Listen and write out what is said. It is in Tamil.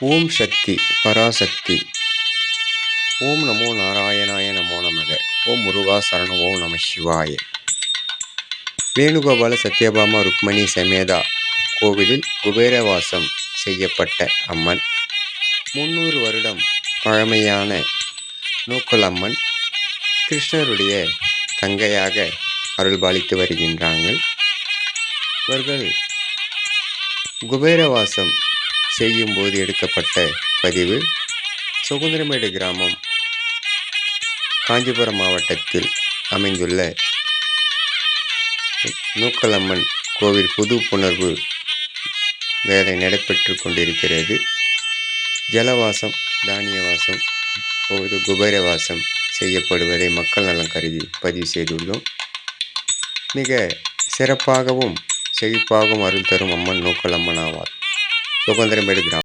ஓம் சக்தி பராசக்தி. ஓம் நமோ நாராயணாய நமோ நமக. ஓம் முருகா சரணம். ஓம் நம சிவாய. வேணுகோபால சத்யபாமா ருக்மணி சமேதா கோவிலில் குபேரவாசம் செய்யப்பட்ட அம்மன். 300 வருடம் பழமையான நூக்கல் அம்மன் கிருஷ்ணருடைய தங்கையாக அருள்பாலித்து வருகின்றார்கள். இவர்கள் குபேரவாசம் செய்யும்போது எடுக்கப்பட்ட பதிவு. சுகுந்தரமேடு கிராமம், காஞ்சிபுரம் மாவட்டத்தில் அமைந்துள்ள நூக்கலம்மன் கோவில் புது புணர்வு வேலை நடைபெற்று கொண்டிருக்கிறது. ஜலவாசம், தானியவாசம், குபேரவாசம் செய்யப்படுவதை மக்கள் நலம் கருதி பதிவு செய்துள்ளோம். மிக சிறப்பாகவும் செழிப்பாகவும் அருள் தரும் அம்மன் நூக்கல் அம்மன் ஆவார். சுகுந்தரமேடு கிராமம்.